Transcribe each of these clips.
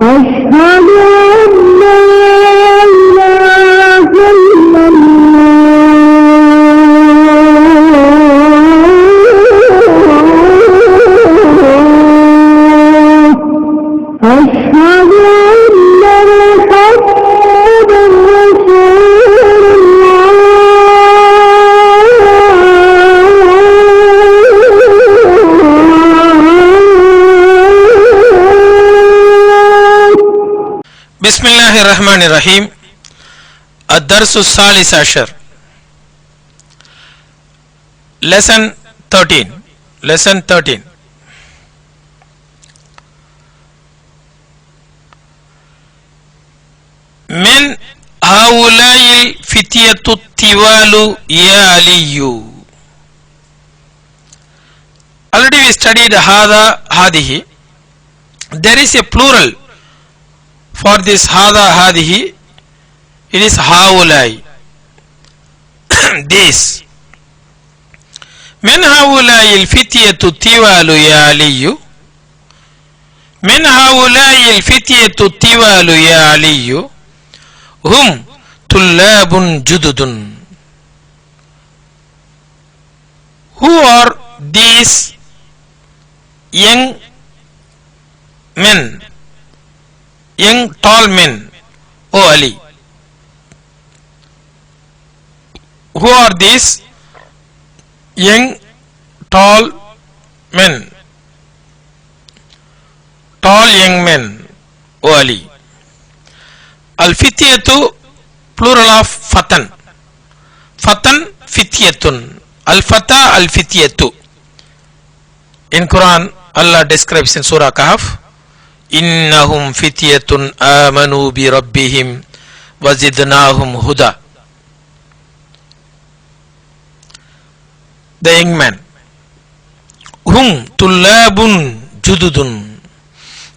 أشهد أن لا إله إلا الله أشهد أن محمدا رسول بسم الله الرحمن الرحيم. الدرس الثالث عشر lesson 13 من هؤلاء الفتية الطوال يا علي. Already we studied هذه. There is a plural for this هذه. It is هؤلاء. This. من هؤلاء الفتية الطوال يا علي. من هؤلاء الفتية الطوال يا علي هم طلاب جدد. Who are these young men, young tall men, O Ali? Who are these young tall men, tall young men, O Ali? Al-Fityatu plural of Fatan. Fatan Fityatun. Al-Fata Al-Fityatu. In Quran, Allah describes in Surah Kahf, Innahum fityatun amanu bi rabbihim wazidnahum huda. The young man. Hum tullabun jududun.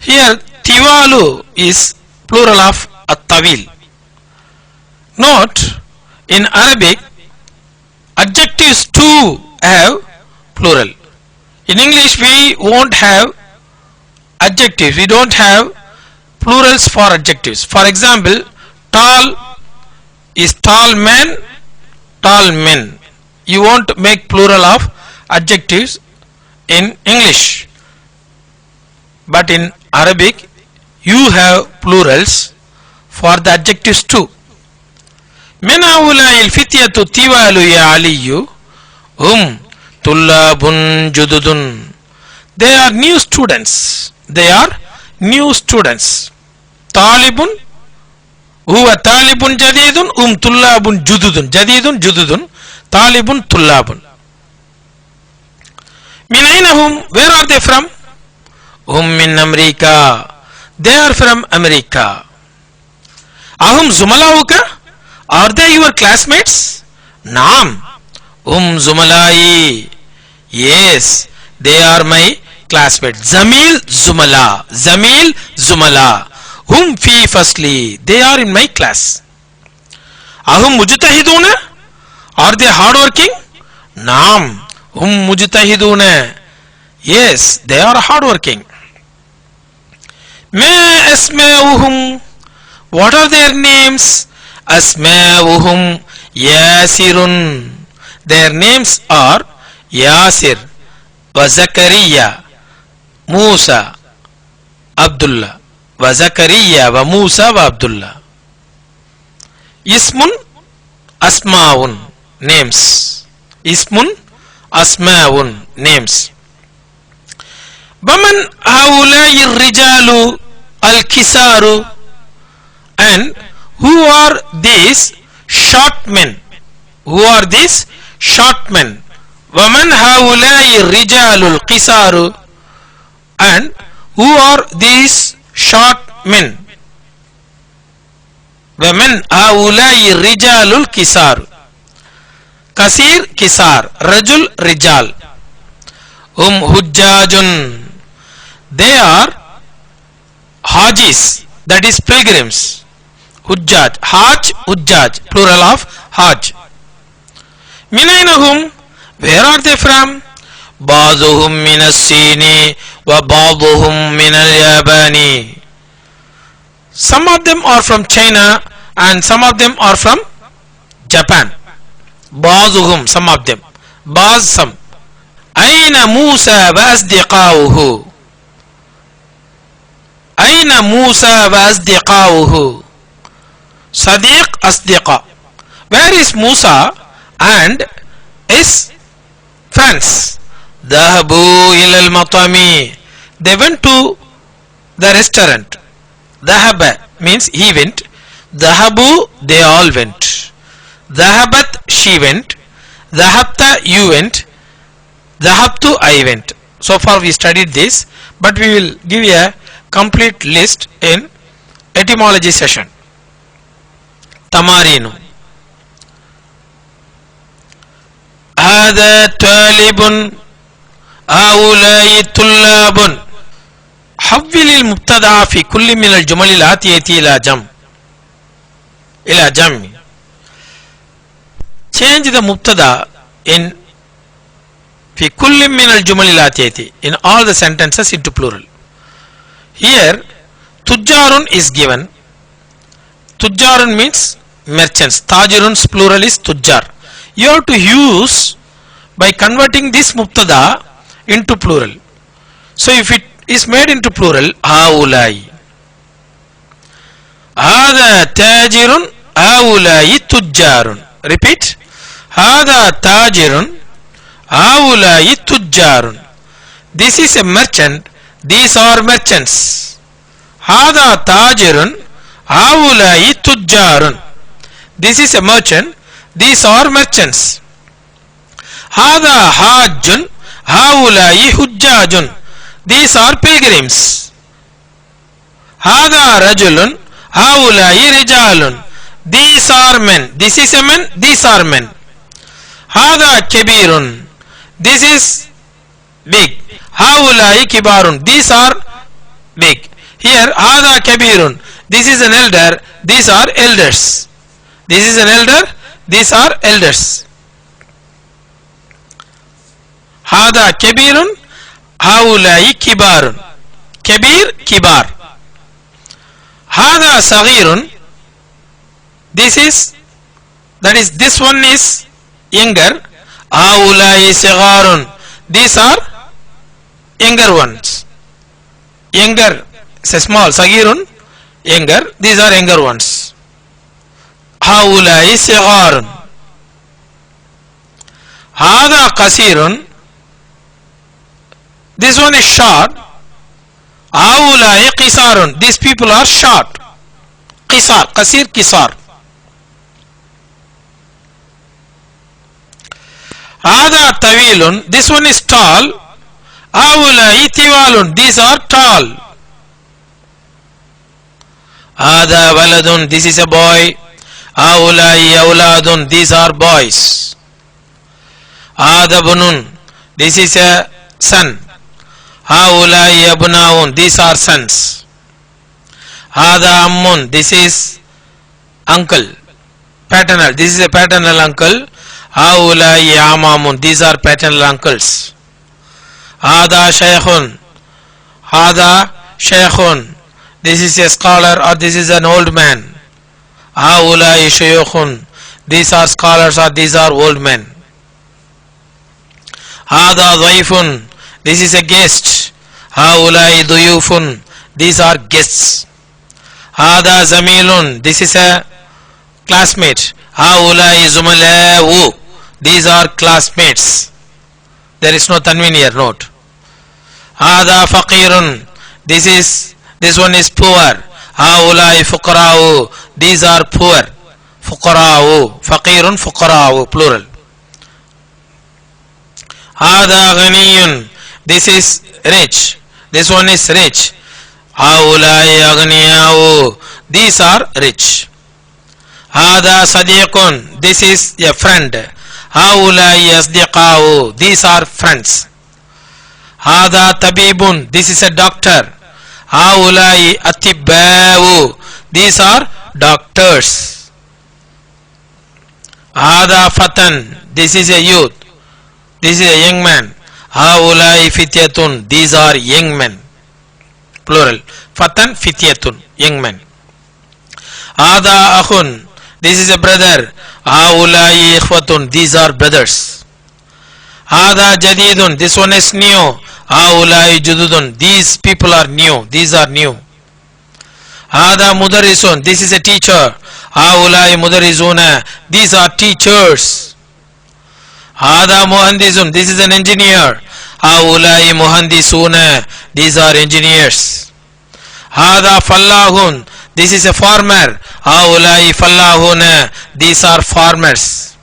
Here, tiwalu is plural of at-tawil. Note, in Arabic, adjectives too have plural. In English, we won't have adjectives. We don't have plurals for adjectives. For example, tall is tall man, tall men. You won't make plural of adjectives in English. But in Arabic, you have plurals for the adjectives too. من هؤلاء الفتية الطوال يا علي هم طلاب جدد. They are new students. They are new students. طالب هو طالب جديد هم طلاب جدد. جديد جدد طالب طلاب. من أين هم? Where are they from? هم من أمريكا. They are from America. أهم زملاؤك? Are they your classmates? نعم هم زملائي. Yes, they are my classmates. زميل زملاء. زميل زملاء. هم في فصلي. They are in my class. أهم مجتهدون? Are they hardworking? نعم هم مجتهدون. Yes, they are hardworking. ما أسماؤهم? What are their names? أسماؤهم ياسر. Their names are ياسر وزكريا موسى عبد الله وزكريا وموسى وعبد الله. اسم أسماء names. اسم أسماء names. ومن هؤلاء الرجال الكسار. And who are these short men? Who are these short men? ومن هؤلاء الرجال القصار. And who are these short men? ومن هؤلاء الرجال القصار. كثير كسار. رجل رجال. هم حجاج. They are hajis, that is pilgrims. Hujjaj. Hajj, Hujjaj, plural of Hajj. من أين هم? Where are they from? بعضهم من الصين وبعضهم من اليابان. Some of them are from China and some of them are from Japan. بعضهم, some of them. بعض, some. أين موسى وأصدقاؤه? أين موسى وأصدقاؤه? صديق, أصدقاء. Where is Musa and his friends? ذهبوا إلى المطعم. They went to the restaurant. ذهب means he went. ذهبوا, they all went. ذهبت, she went. ذهبت, you went. ذهبت, I went. So far we studied this, but we will give you a complete list in etymology session. Tamarinu. هذا طالب هؤلاء طلاب. حول المبتدأ في كل من الجمل الآتية إلى جمع. Change the mubtada in في كل من الجمل الآتية, in all the sentences into plural. Here tujjarun is given. Tujjarun means merchants. Tajirun's plural is tujjar. You have to use by converting this mubtada into plural. So if it is made into plural, haulai. Hada tajirun haulai tujjarun. Repeat. Hada tajirun haulai tujjarun. This is a merchant, these are merchants. Hada tajirun haulai tujjarun. This is a merchant, these are merchants. Hada hajjun haulai hujjajun. These are pilgrims. Hada rajulun haulai rijalun. These are men. This is a man, these are men. Hada kabirun. This is big. Haulai kibarun. These are big. Here hada kabirun. This is an elder, these are elders. This is an elder, these are elders. Hada kabirun haulai kibarun. Kabir, kibar. Hada saghirun. This one is younger. Haulai sigharun. These are younger ones. Younger, say small. Saghirun, younger. These are younger ones. Haulai sigharun. Hada qasirun. This one is short. Haulai qisarun. These people are short. Qisar, qasir, qisar. Hada tawilun. This one is tall. Haulai tiwalun. These are tall. Hada waladun. This is a boy. Haulai awladun. These are boys. Hada bunun. This is a son. Haulai abnaun. These are sons. Hada ammun. This is uncle. Paternal. This is a paternal uncle. Haulai amamun. These are paternal uncles. Hada shaykhun. Hada shaykhun. This is a scholar or this is an old man. Haulai shaykhun. These are scholars or these are old men. Hada dhaifun. This is a guest. Haulai duyufun. These are guests. Hada zamilun. This is a classmate. Haulai zumala'u. These are classmates. There is no tanween here, note. Hada faqirun. This one is poor. Haulai fuqara'u. These are poor. Fuqara'u. Faqirun, fuqara'u, plural. Hada ghaniyun. This is rich. This one is rich. Haulai aghniya'u. These are rich. Hada sadiqun. This is a friend. Haulai asdiqa'u. These are friends. Hada tabibun. This is a doctor. Haulai atibba'u. These are doctors. Hada fatan. This is a youth. This is a young man. Haulai fityatun. These are young men. Plural. Fatan fityatun. Young men. Hada akhun, this is a brother. Haulai ikhwatun, these are brothers. Hada jadidun, this one is new. Haulai jududun, these people are new, these are new. Hada mudarrisun, this is a teacher. Haulai mudarrisuna, these are teachers. Hada muhandizun, this is an engineer. Haulai muhandisuna, these are engineers. Hada fallahun, this is a farmer. Haulai fallahuna, these are farmers.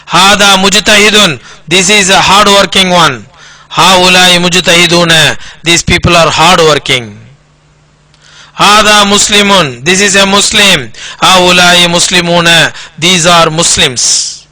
Hada mujtahidun, this is a hard working one. Haulai mujtahiduna, these people are hard working. Hada muslimun, this is a Muslim. Haulai muslimuna, these are Muslims.